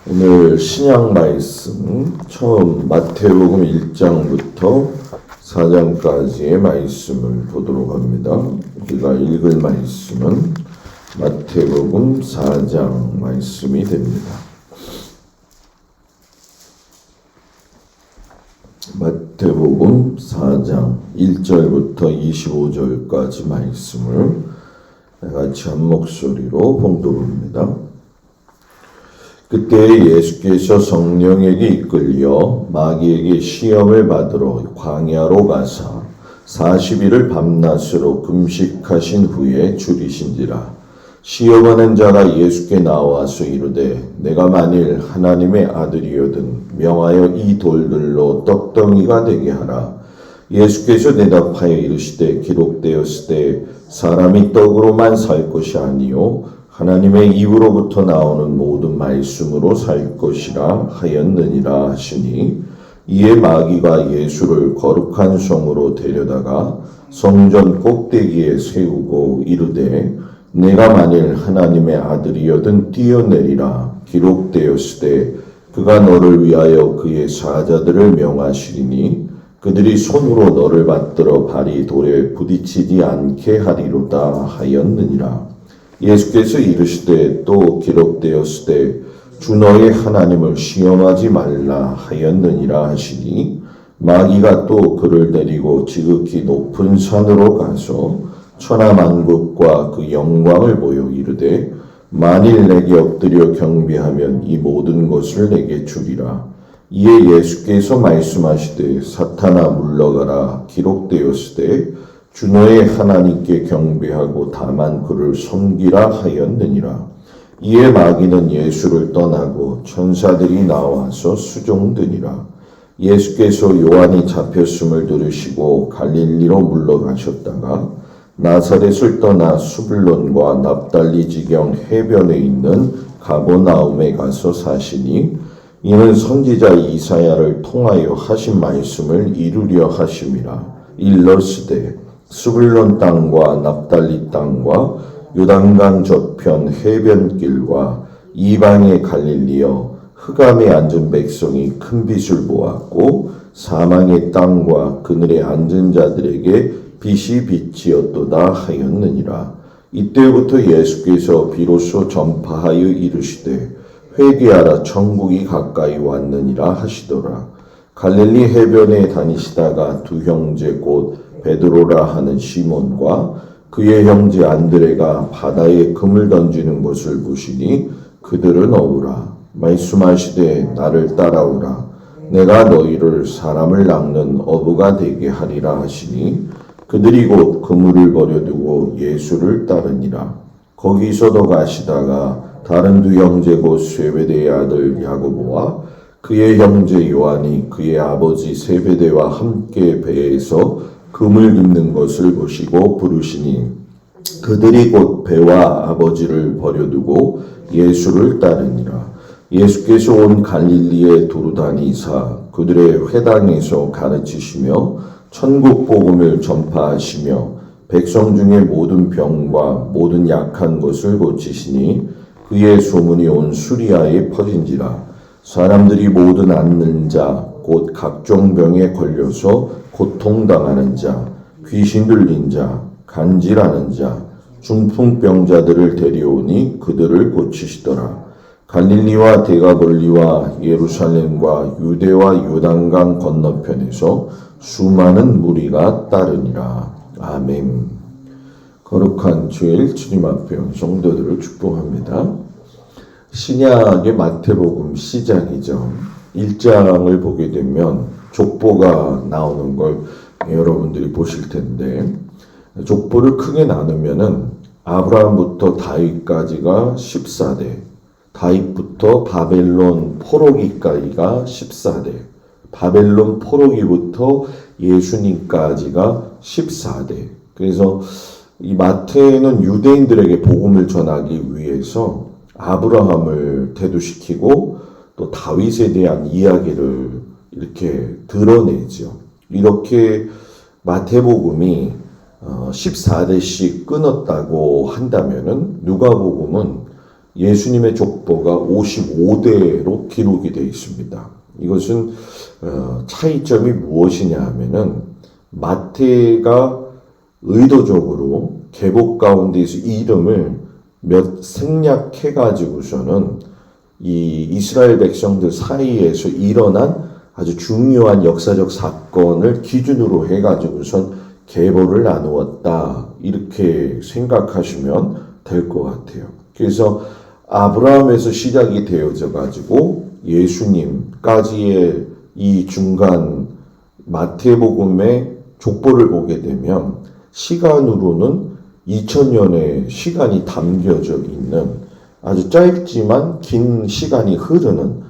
오늘 신약 말씀 처음 마태복음 1장부터 4장까지의 말씀을 보도록 합니다. 우리가 읽을 말씀은 마태복음 4장 말씀이 됩니다. 마태복음 4장 1절부터 25절까지 말씀을 같이 한 목소리로 봉독합니다. 그때 예수께서 성령에게 이끌려 마귀에게 시험을 받으러 광야로 가사 40일을 밤낮으로 금식하신 후에 줄이신지라. 시험하는 자가 예수께 나와서 이르되 내가 만일 하나님의 아들이거든 명하여 이 돌들로 떡덩이가 되게 하라. 예수께서 대답하여 이르시되 기록되었으되 사람이 떡으로만 살 것이 아니요 하나님의 입으로부터 나오는 모든 말씀으로 살 것이라 하였느니라 하시니, 이에 마귀가 예수를 거룩한 성으로 데려다가 성전 꼭대기에 세우고 이르되 내가 만일 하나님의 아들이여든 뛰어내리라. 기록되었으되 그가 너를 위하여 그의 사자들을 명하시리니 그들이 손으로 너를 받들어 발이 돌에 부딪히지 않게 하리로다 하였느니라. 예수께서 이르시되 또 기록되었으되 주 너의 하나님을 시험하지 말라 하였느니라 하시니, 마귀가 또 그를 데리고 지극히 높은 산으로 가서 천하만국과 그 영광을 보여 이르되 만일 내게 엎드려 경배하면 이 모든 것을 내게 주리라. 이에 예수께서 말씀하시되 사탄아 물러가라. 기록되었으되 주 너의 하나님께 경배하고 다만 그를 섬기라 하였느니라. 이에 마귀는 예수를 떠나고 천사들이 나와서 수종드니라. 예수께서 요한이 잡혔음을 들으시고 갈릴리로 물러가셨다가 나사렛을 떠나 수블론과 납달리 지경 해변에 있는 가버나움에 가서 사시니, 이는 선지자 이사야를 통하여 하신 말씀을 이루려 하심이라. 일러스되 수블론 땅과 납달리 땅과 요단강 저편 해변길과 이방의 갈릴리여, 흑암에 앉은 백성이 큰 빛을 보았고 사망의 땅과 그늘에 앉은 자들에게 빛이 비치었도다 하였느니라. 이때부터 예수께서 비로소 전파하여 이르시되 회개하라 천국이 가까이 왔느니라 하시더라. 갈릴리 해변에 다니시다가 두 형제 곧 베드로라 하는 시몬과 그의 형제 안드레가 바다에 금을 던지는 것을 보시니 그들은 어부라. 말씀하시되 나를 따라오라. 내가 너희를 사람을 낚는 어부가 되게 하리라 하시니, 그들이 곧 그물을 버려두고 예수를 따르니라. 거기서도 가시다가 다른 두 형제 곧 세베대의 아들 야고보와 그의 형제 요한이 그의 아버지 세베대와 함께 배에서 금을 깁는 것을 보시고 부르시니, 그들이 곧 배와 아버지를 버려두고 예수를 따르니라. 예수께서 온 갈릴리에 두루 다니사 그들의 회당에서 가르치시며 천국 복음을 전파하시며 백성 중에 모든 병과 모든 약한 것을 고치시니, 그의 소문이 온 수리아에 퍼진지라. 사람들이 모든 앓는 자 곧 각종 병에 걸려서 고통당하는 자, 귀신 들린 자, 간질하는 자, 중풍병자들을 데려오니 그들을 고치시더라. 갈릴리와 데가볼리와 예루살렘과 유대와 요단강 건너편에서 수많은 무리가 따르니라. 아멘. 거룩한 주일 주님 앞에 온 성도들을 축복합니다. 신약의 마태복음 시작이죠. 1장을 보게 되면 족보가 나오는 걸 여러분들이 보실 텐데, 족보를 크게 나누면은 아브라함부터 다윗까지가 14대, 다윗부터 바벨론 포로기까지가 14대, 바벨론 포로기부터 예수님까지가 14대. 그래서 이 마태는 유대인들에게 복음을 전하기 위해서 아브라함을 대두시키고 또 다윗에 대한 이야기를 이렇게 드러내죠. 이렇게 마태복음이 14대씩 끊었다고 한다면은 누가복음은 예수님의 족보가 55대로 기록이 되어 있습니다. 이것은 차이점이 무엇이냐 하면은 마태가 의도적으로 계복 가운데에서 이름을 몇 생략해 가지고서는 이 이스라엘 백성들 사이에서 일어난 아주 중요한 역사적 사건을 기준으로 해 가지고선 계보를 나누었다, 이렇게 생각하시면 될 것 같아요. 그래서 아브라함에서 시작이 되어져 가지고 예수님까지의 이 중간 마태복음의 족보를 보게 되면 시간으로는 2000년의 시간이 담겨져 있는 아주 짧지만 긴 시간이 흐르는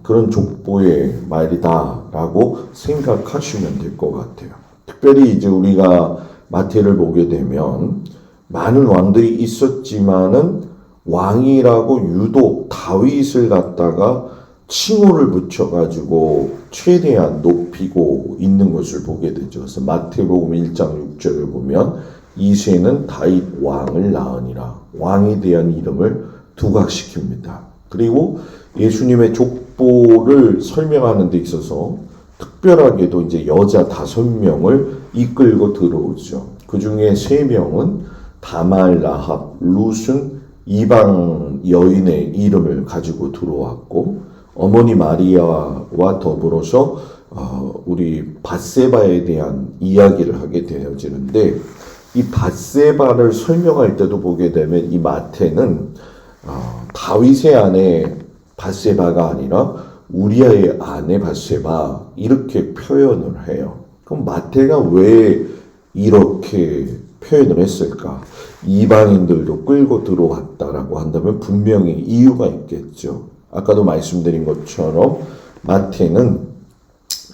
그런 족보의 말이다라고 생각하시면 될 것 같아요. 특별히 이제 우리가 마태를 보게 되면 많은 왕들이 있었지만은 왕이라고 유독 다윗을 갖다가 칭호를 붙여가지고 최대한 높이고 있는 것을 보게 되죠. 그래서 마태복음 1장 6절을 보면 이새는 다윗 왕을 낳으니라, 왕에 대한 이름을 부각시킵니다. 그리고 예수님의 족보를 설명하는 데 있어서 특별하게도 이제 여자 5명을 이끌고 들어오죠. 그 중에 3명은 다말, 라합, 룻은 이방 여인의 이름을 가지고 들어왔고, 어머니 마리아와 더불어서 우리 밧세바에 대한 이야기를 하게 되어지는데, 이 밧세바를 설명할 때도 보게 되면 이 마태는 다윗의 아내 밧세바가 아니라 우리아의 아내 밧세바, 이렇게 표현을 해요. 그럼 마태가 왜 이렇게 표현을 했을까? 이방인들도 끌고 들어왔다라고 한다면 분명히 이유가 있겠죠. 아까도 말씀드린 것처럼 마태는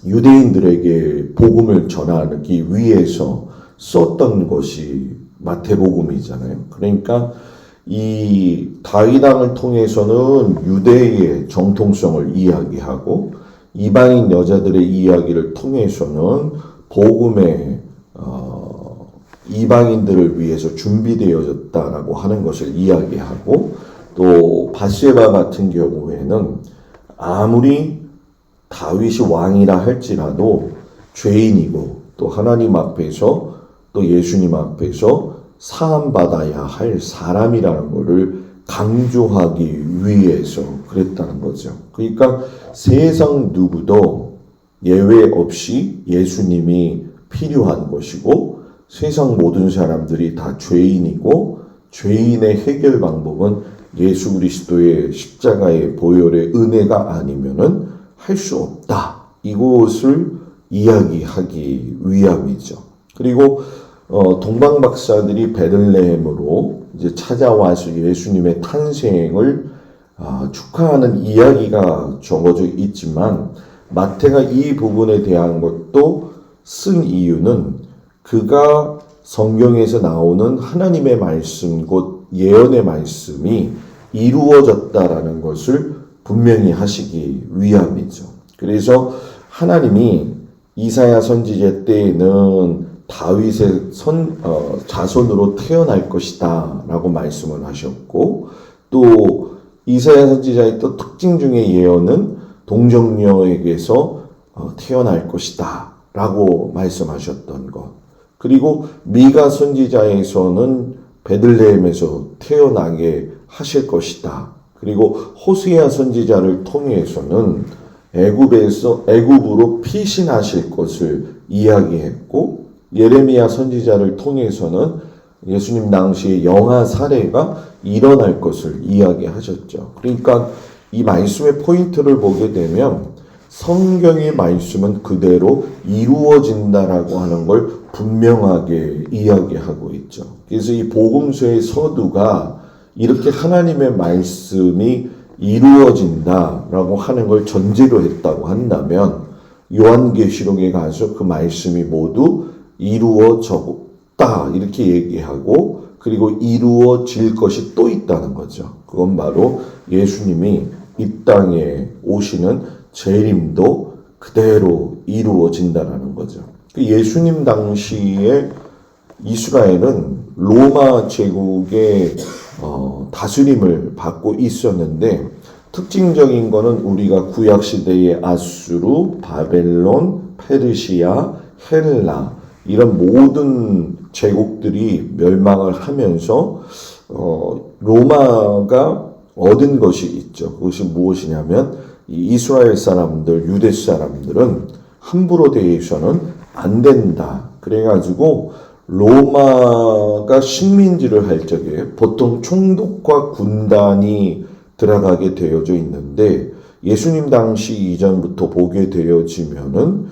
유대인들에게 복음을 전하기 위해서 썼던 것이 마태복음이잖아요. 그러니까 이 다윗 왕을 통해서는 유대의 정통성을 이야기하고, 이방인 여자들의 이야기를 통해서는 복음의 이방인들을 위해서 준비되어졌다라고 하는 것을 이야기하고, 또 밧세바 같은 경우에는 아무리 다윗이 왕이라 할지라도 죄인이고 또 하나님 앞에서 또 예수님 앞에서 사함받아야 할 사람이라는 것을 강조하기 위해서 그랬다는 거죠. 그러니까 세상 누구도 예외 없이 예수님이 필요한 것이고, 세상 모든 사람들이 다 죄인이고, 죄인의 해결 방법은 예수 그리스도의 십자가의 보혈의 은혜가 아니면은 할 수 없다, 이것을 이야기하기 위함이죠. 그리고 동방 박사들이 베들레헴으로 이제 찾아와서 예수님의 탄생을 축하하는 이야기가 적어져 있지만, 마태가 이 부분에 대한 것도 쓴 이유는 그가 성경에서 나오는 하나님의 말씀, 곧 예언의 말씀이 이루어졌다라는 것을 분명히 하시기 위함이죠. 그래서 하나님이 이사야 선지자 때에는 다윗의 자손으로 태어날 것이다 라고 말씀을 하셨고, 또 이사야 선지자의 또 특징 중에 예언은 동정녀에게서 태어날 것이다 라고 말씀하셨던 것, 그리고 미가 선지자에서는 베들레헴에서 태어나게 하실 것이다, 그리고 호세아 선지자를 통해서는 애굽으로 피신하실 것을 이야기했고, 예레미야 선지자를 통해서는 예수님 당시에 영아 사례가 일어날 것을 이야기하셨죠. 그러니까 이 말씀의 포인트를 보게 되면 성경의 말씀은 그대로 이루어진다라고 하는 걸 분명하게 이야기하고 있죠. 그래서 이 복음서의 서두가 이렇게 하나님의 말씀이 이루어진다라고 하는 걸 전제로 했다고 한다면, 요한계시록에 가서 그 말씀이 모두 이루어졌다 이렇게 얘기하고, 그리고 이루어질 것이 또 있다는 거죠. 그건 바로 예수님이 이 땅에 오시는 재림도 그대로 이루어진다는 거죠. 예수님 당시에 이스라엘은 로마 제국의 다스림을 받고 있었는데 특징적인 거는 우리가 구약 시대의 아수르, 바벨론, 페르시아, 헬라 이런 모든 제국들이 멸망을 하면서 로마가 얻은 것이 있죠. 그것이 무엇이냐면 이 이스라엘 사람들, 유대 사람들은 함부로 대해서는 안 된다. 그래가지고 로마가 식민지를 할 적에 보통 총독과 군단이 들어가게 되어져 있는데 예수님 당시 이전부터 보게 되어지면은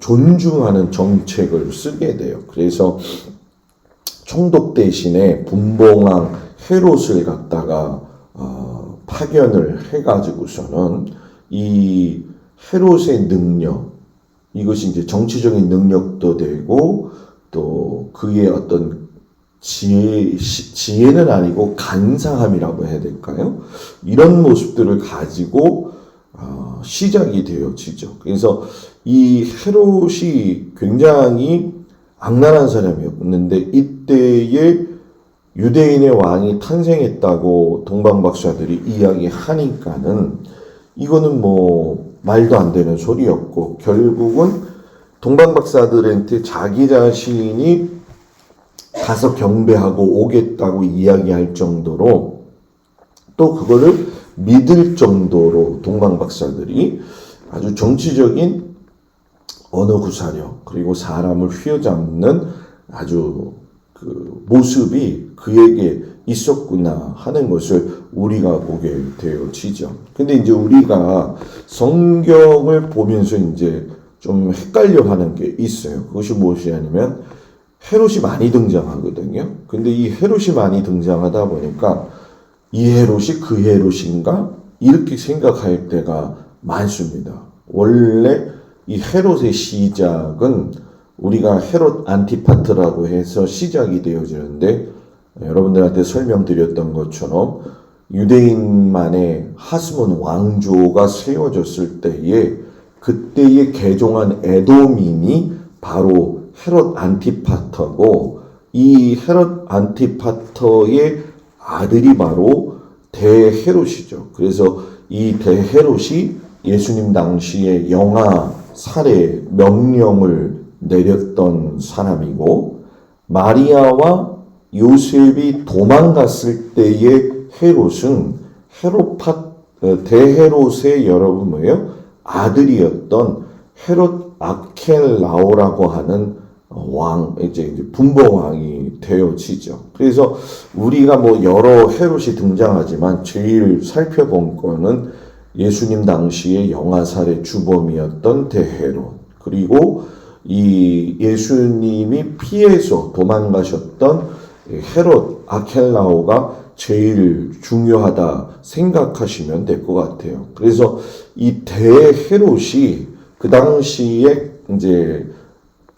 존중하는 정책을 쓰게 돼요. 그래서 총독 대신에 분봉왕 헤롯을 갖다가 파견을 해가지고서는 이 헤롯의 능력, 이것이 이제 정치적인 능력도 되고 또 그의 어떤 지혜는 아니고 간사함이라고 해야 될까요? 이런 모습들을 가지고 시작이 되어지죠. 그래서 이 헤롯이 굉장히 악랄한 사람이었는데 이때에 유대인의 왕이 탄생했다고 동방박사들이 이야기하니까는 이거는 뭐 말도 안 되는 소리였고 결국은 동방박사들한테 자기 자신이 가서 경배하고 오겠다고 이야기할 정도로 또 그거를 믿을 정도로 동방박사들이 아주 정치적인 언어 구사력 그리고 사람을 휘어잡는 아주 그 모습이 그에게 있었구나 하는 것을 우리가 보게 되어지죠. 근데 이제 우리가 성경을 보면서 이제 좀 헷갈려 하는 게 있어요. 그것이 무엇이냐면 헤롯이 많이 등장하거든요. 근데 이 헤롯이 많이 등장하다 보니까 이 헤롯이 그 헤롯인가? 이렇게 생각할 때가 많습니다. 원래 이 헤롯의 시작은 우리가 헤롯 안티파트라고 해서 시작이 되어지는데 여러분들한테 설명드렸던 것처럼 유대인만의 하스몬 왕조가 세워졌을 때에 그때에 개종한 에도민이 바로 헤롯 안티파터고 이 헤롯 안티파터의 아들이 바로 대헤롯이죠. 그래서 이 대헤롯이 예수님 당시에 영아 살해 명령을 내렸던 사람이고 마리아와 요셉이 도망갔을 때의 헤롯은 대헤롯의 여러분 뭐예요? 아들이었던 헤롯 아켈라오라고 하는 왕, 이제 분봉왕이 되어지죠. 그래서 우리가 뭐 여러 헤롯이 등장하지만 제일 살펴본 거는 예수님 당시의 영아살의 주범이었던 대헤롯, 그리고 이 예수님이 피해서 도망가셨던 헤롯 아켈라오가 제일 중요하다 생각하시면 될 것 같아요. 그래서 이 대헤롯이 그 당시에 이제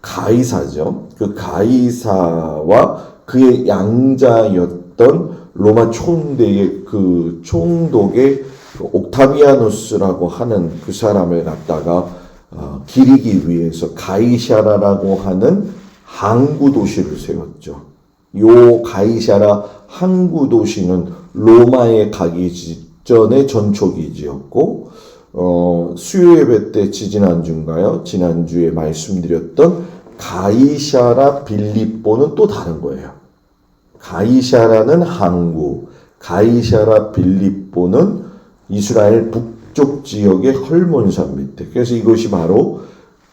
가이사죠. 그 가이사와 그의 양자였던 로마 총대의 그 총독의 옥타비아누스라고 하는 그 사람을 갖다가 기리기 위해서 가이샤라라고 하는 항구 도시를 세웠죠. 요 가이샤라 항구 도시는 로마에 가기 전의 전초기지였고 수요 예배 때 지난주인가요? 지난주에 말씀드렸던 가이샤라 빌립보는 또 다른 거예요. 가이샤라는 항구, 가이샤라 빌립보는 이스라엘 북쪽 지역의 헐몬산 밑에. 그래서 이것이 바로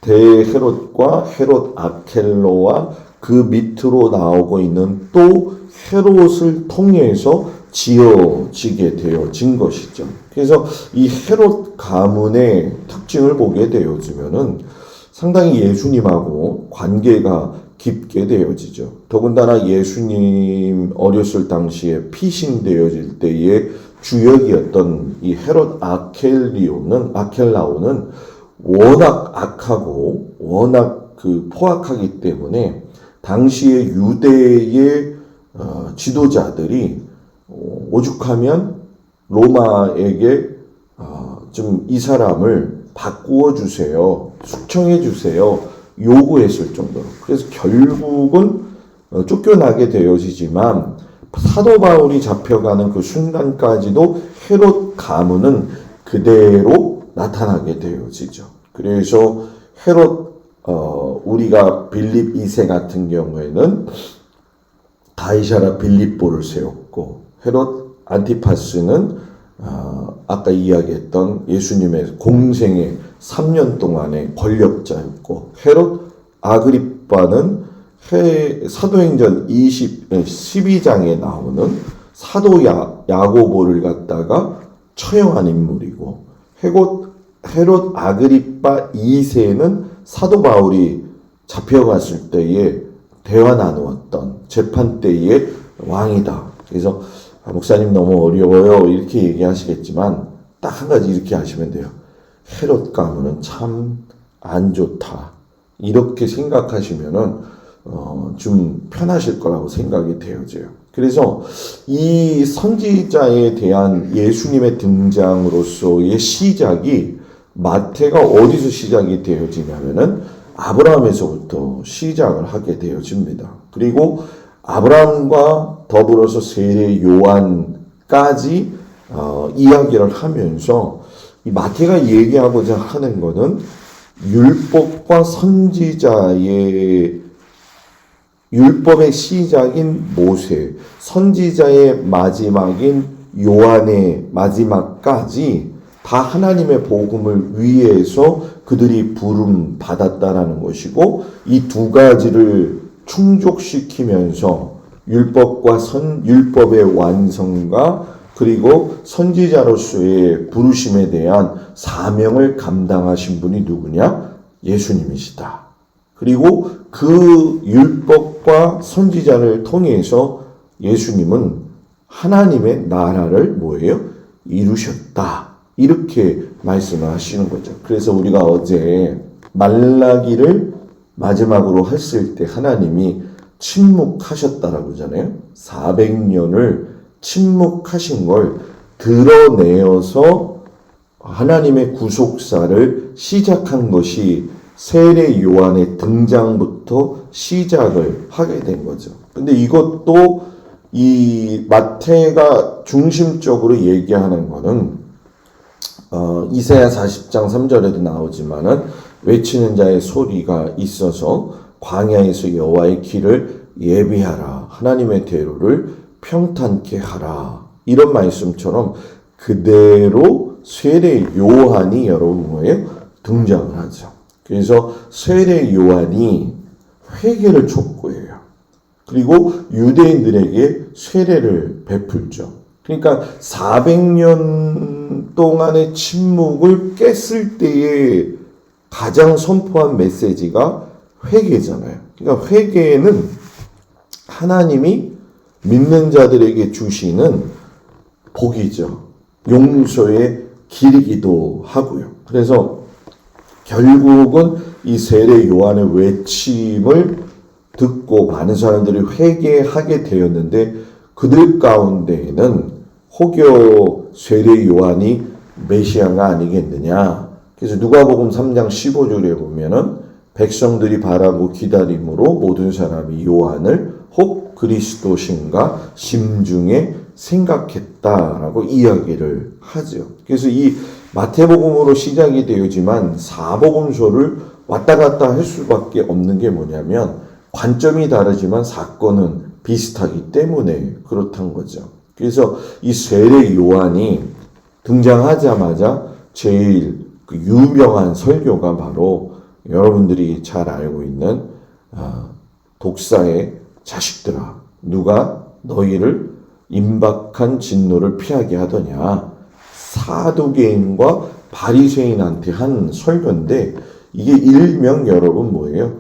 대헤롯과 헤롯 아켈로와 그 밑으로 나오고 있는 또 헤롯을 통해서 지어지게 되어진 것이죠. 그래서 이 헤롯 가문의 특징을 보게 되어지면은 상당히 예수님하고 관계가 깊게 되어지죠. 더군다나 예수님 어렸을 당시에 피신되어질 때의 주역이었던 이 헤롯 아켈라오는 워낙 악하고 워낙 그 포악하기 때문에 당시의 유대의 지도자들이 오죽하면 로마에게 좀 이 사람을 바꾸어 주세요, 숙청해 주세요 요구했을 정도로. 그래서 결국은 쫓겨나게 되어지지만 사도 바울이 잡혀가는 그 순간까지도 헤롯 가문은 그대로 나타나게 되어지죠. 그래서 헤롯 우리가 빌립 2세 같은 경우에는 가이사라 빌립보를 세웠고, 헤롯 안티파스는 아까 이야기했던 예수님의 공생의 3년 동안의 권력자였고, 헤롯 아그리빠는 사도행전 12장에 나오는 사도 야고보를 갖다가 처형한 인물이고, 헤롯 아그리빠 2세는 사도 바울이 잡혀갔을 때에 대화 나누었던 재판 때의 왕이다. 그래서 목사님 너무 어려워요 이렇게 얘기하시겠지만 딱 한 가지 이렇게 하시면 돼요. 헤롯 가문은 참 안 좋다. 이렇게 생각하시면은 좀 편하실 거라고 생각이 되어져요. 그래서 이 선지자에 대한 예수님의 등장으로서의 시작이 마태가 어디서 시작이 되어지냐면은 아브라함에서부터 시작을 하게 되어집니다. 그리고 아브라함과 더불어서 세례 요한까지 이야기를 하면서 이 마태가 얘기하고자 하는 것은 율법과 선지자의 율법의 시작인 모세, 선지자의 마지막인 요한의 마지막까지 다 하나님의 복음을 위해서 그들이 부름 받았다라는 것이고, 이 두 가지를 충족시키면서 율법의 완성과 그리고 선지자로서의 부르심에 대한 사명을 감당하신 분이 누구냐? 예수님이시다. 그리고 그 율법과 선지자를 통해서 예수님은 하나님의 나라를 뭐예요? 이루셨다. 이렇게 말씀을 하시는 거죠. 그래서 우리가 어제 말라기를 마지막으로 했을 때 하나님이 침묵하셨다라고 하잖아요. 400년을 침묵하신 걸 드러내어서 하나님의 구속사를 시작한 것이 세례 요한의 등장부터 시작을 하게 된 거죠. 근데 이것도 이 마태가 중심적으로 얘기하는 거는 이사야 40장 3절에도 나오지만은 외치는 자의 소리가 있어서 광야에서 여호와의 길을 예비하라, 하나님의 대로를 평탄케 하라, 이런 말씀처럼 그대로 세례 요한이 여러분 뭐예요? 등장을 하죠. 그래서 세례 요한이 회개를 촉구해요. 그리고 유대인들에게 세례를 베풀죠. 그러니까 400년 동안의 침묵을 깼을 때에 가장 선포한 메시지가 회개잖아요. 그러니까 회개는 하나님이 믿는 자들에게 주시는 복이죠. 용서의 길이기도 하고요. 그래서 결국은 이 세례 요한의 외침을 듣고 많은 사람들이 회개하게 되었는데, 그들 가운데에는 혹여 세례 요한이 메시아가 아니겠느냐. 그래서 누가복음 3장 15절에 보면은 백성들이 바라고 기다림으로 모든 사람이 요한을 혹 그리스도신가 심중에 생각했다라고 이야기를 하죠. 그래서 이 마태복음으로 시작이 되었지만 사복음서를 왔다 갔다 할 수밖에 없는 게 뭐냐면 관점이 다르지만 사건은 비슷하기 때문에 그렇단 거죠. 그래서 이 세례 요한이 등장하자마자 제일 그 유명한 설교가 바로 여러분들이 잘 알고 있는 독사의 자식들아, 누가 너희를 임박한 진노를 피하게 하더냐. 사두개인과 바리새인한테 한 설교인데, 이게 일명 여러분 뭐예요?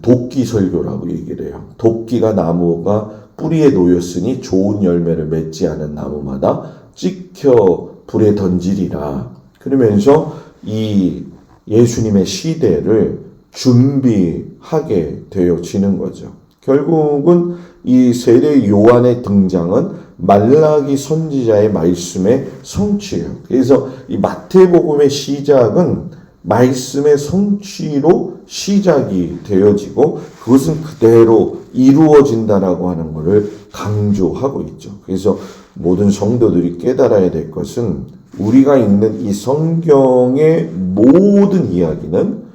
도끼 설교라고 얘기를 해요. 도끼가 나무가 뿌리에 놓였으니 좋은 열매를 맺지 않은 나무마다 찍혀 불에 던지리라. 그러면서 이 예수님의 시대를 준비하게 되어지는 거죠. 결국은 이 세례 요한의 등장은 말라기 선지자의 말씀의 성취예요. 그래서 이 마태복음의 시작은 말씀의 성취로 시작이 되어지고 그것은 그대로 이루어진다라고 하는 것을 강조하고 있죠. 그래서 모든 성도들이 깨달아야 될 것은 우리가 읽는 이 성경의 모든 이야기는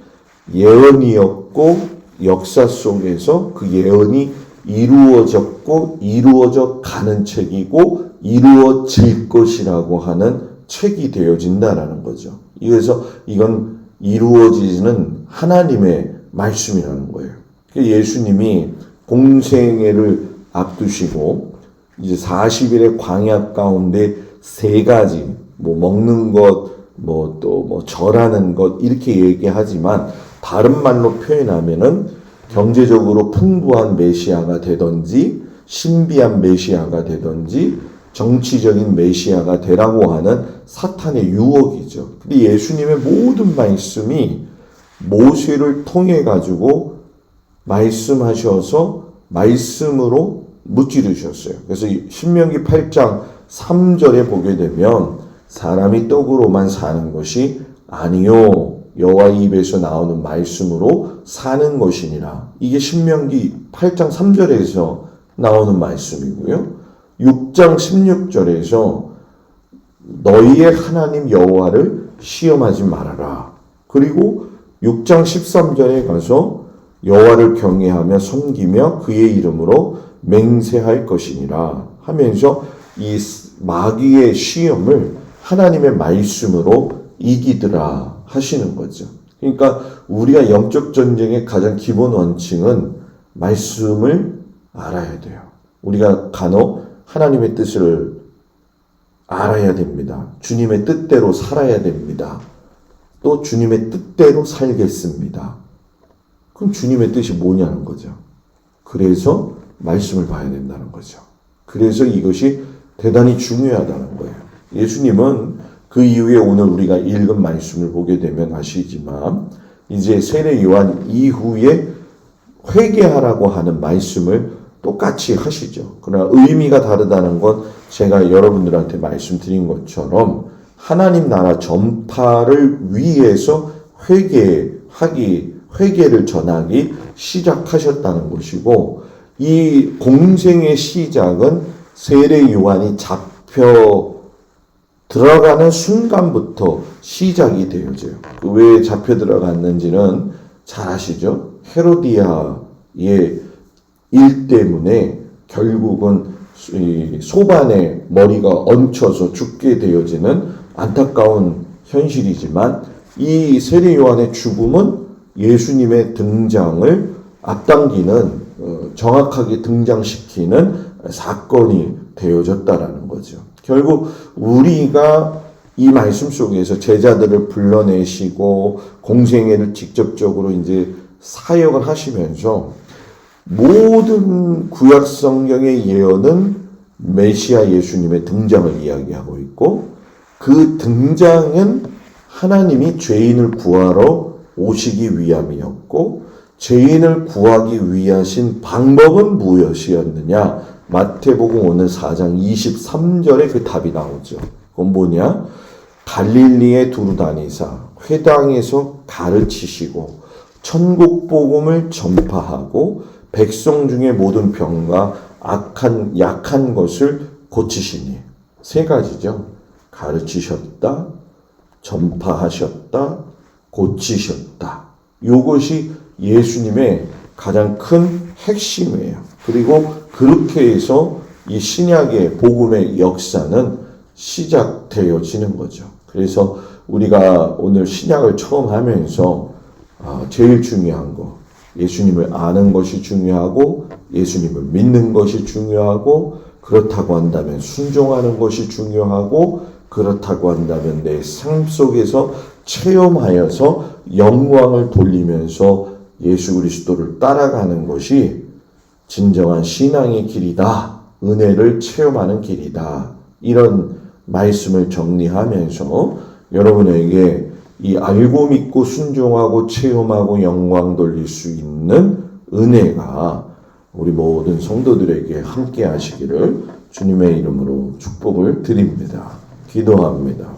예언이었고 역사 속에서 그 예언이 이루어졌고 이루어져 가는 책이고 이루어질 것이라고 하는 책이 되어진다라는 거죠. 그래서 이건 이루어지는 하나님의 말씀이라는 거예요. 예수님이 공생애를 앞두시고 이제 40일의 광야 가운데 세 가지 먹는 것, 절하는 것 이렇게 얘기하지만 다른 말로 표현하면은 경제적으로 풍부한 메시아가 되든지 신비한 메시아가 되든지 정치적인 메시아가 되라고 하는 사탄의 유혹이죠. 근데 예수님의 모든 말씀이 모세를 통해 가지고 말씀하셔서 말씀으로 무찌르셨어요. 그래서 신명기 8장 3절에 보게 되면 사람이 떡으로만 사는 것이 아니요 여호와의 입에서 나오는 말씀으로 사는 것이니라. 이게 신명기 8장 3절에서 나오는 말씀이고요. 6장 16절에서 너희의 하나님 여호와를 시험하지 말아라. 그리고 6장 13절에 가서 여호와를 경외하며 섬기며 그의 이름으로 맹세할 것이니라 하면서 이 마귀의 시험을 하나님의 말씀으로 이기더라 하시는 거죠. 그러니까 우리가 영적 전쟁의 가장 기본 원칙은 말씀을 알아야 돼요. 우리가 간혹 하나님의 뜻을 알아야 됩니다. 주님의 뜻대로 살아야 됩니다. 또 주님의 뜻대로 살겠습니다. 그럼 주님의 뜻이 뭐냐는 거죠. 그래서 말씀을 봐야 된다는 거죠. 그래서 이것이 대단히 중요하다는 거예요. 예수님은 그 이후에 오늘 우리가 읽은 말씀을 보게 되면 아시지만 이제 세례 요한 이후에 회개하라고 하는 말씀을 똑같이 하시죠. 그러나 의미가 다르다는 건 제가 여러분들한테 말씀드린 것처럼 하나님 나라 전파를 위해서 회개를 전하기 시작하셨다는 것이고 이 공생의 시작은 세례 요한이 잡혀 들어가는 순간부터 시작이 되어져요. 왜 잡혀 들어갔는지는 잘 아시죠? 헤로디아의 일 때문에 결국은 소반의 머리가 얹혀서 죽게 되어지는 안타까운 현실이지만 이 세례 요한의 죽음은 예수님의 등장을 앞당기는 정확하게 등장시키는 사건이 되어졌다라는 거죠. 결국 우리가 이 말씀 속에서 제자들을 불러내시고 공생애를 직접적으로 이제 사역을 하시면서 모든 구약 성경의 예언은 메시아 예수님의 등장을 이야기하고 있고 그 등장은 하나님이 죄인을 구하러 오시기 위함이었고 죄인을 구하기 위하신 방법은 무엇이었느냐? 마태복음 오늘 4장 23절에 그 답이 나오죠. 그건 뭐냐? 갈릴리에 두루 다니사 회당에서 가르치시고 천국 복음을 전파하고 백성 중에 모든 병과 약한 것을 고치시니. 세 가지죠. 가르치셨다, 전파하셨다, 고치셨다. 이것이 예수님의 가장 큰 핵심이에요. 그리고 그렇게 해서 이 신약의 복음의 역사는 시작되어지는 거죠. 그래서 우리가 오늘 신약을 처음 하면서 제일 중요한 거, 예수님을 아는 것이 중요하고 예수님을 믿는 것이 중요하고 그렇다고 한다면 순종하는 것이 중요하고 그렇다고 한다면 내 삶 속에서 체험하여서 영광을 돌리면서 예수 그리스도를 따라가는 것이 진정한 신앙의 길이다. 은혜를 체험하는 길이다. 이런 말씀을 정리하면서 여러분에게 이 알고 믿고 순종하고 체험하고 영광 돌릴 수 있는 은혜가 우리 모든 성도들에게 함께 하시기를 주님의 이름으로 축복을 드립니다. 기도합니다.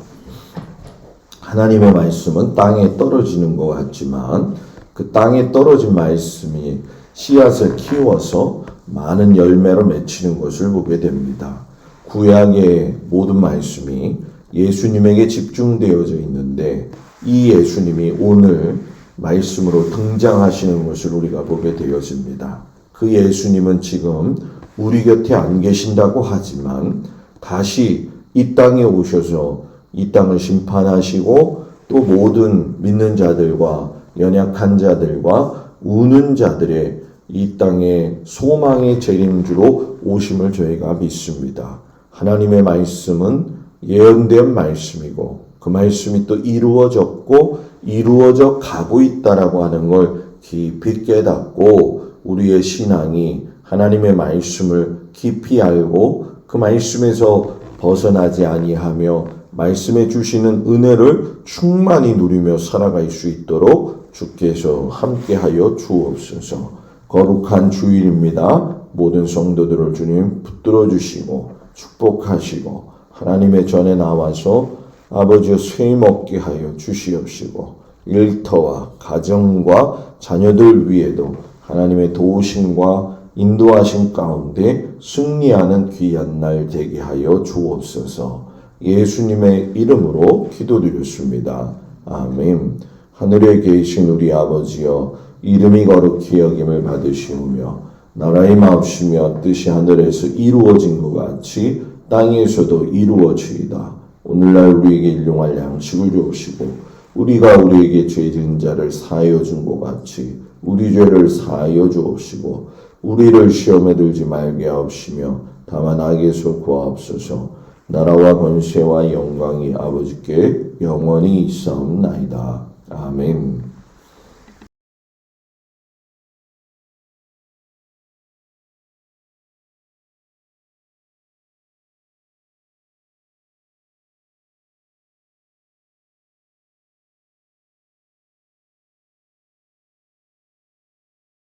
하나님의 말씀은 땅에 떨어지는 것 같지만 그 땅에 떨어진 말씀이 씨앗을 키워서 많은 열매로 맺히는 것을 보게 됩니다. 구약의 모든 말씀이 예수님에게 집중되어져 있는데 이 예수님이 오늘 말씀으로 등장하시는 것을 우리가 보게 되어집니다. 그 예수님은 지금 우리 곁에 안 계신다고 하지만 다시 이 땅에 오셔서 이 땅을 심판하시고 또 모든 믿는 자들과 연약한 자들과 우는 자들의 이 땅의 소망의 재림주로 오심을 저희가 믿습니다. 하나님의 말씀은 예언된 말씀이고 그 말씀이 또 이루어졌고 이루어져 가고 있다라고 하는 걸 깊이 깨닫고 우리의 신앙이 하나님의 말씀을 깊이 알고 그 말씀에서 벗어나지 아니하며 말씀해 주시는 은혜를 충만히 누리며 살아갈 수 있도록 주께서 함께하여 주옵소서. 거룩한 주일입니다. 모든 성도들을 주님 붙들어 주시고 축복하시고 하나님의 전에 나와서 아버지의 쇠임 얻게 하여 주시옵시고 일터와 가정과 자녀들 위에도 하나님의 도우심과 인도하심 가운데 승리하는 귀한 날 되게 하여 주옵소서. 예수님의 이름으로 기도드렸습니다. 아멘. 하늘에 계신 우리 아버지여 이름이 거룩히 여김을 받으시오며 나라의 마옵시며 뜻이 하늘에서 이루어진 것 같이 땅에서도 이루어지이다. 오늘날 우리에게 일용할 양식을 주옵시고 우리가 우리에게 죄진 자를 사하여 준 것 같이 우리 죄를 사하여 주옵시고 우리를 시험에 들지 말게 하옵시며 다만 악에서 구하옵소서. 나라와 권세와 영광이 아버지께 영원히 있사옵나이다. 아멘.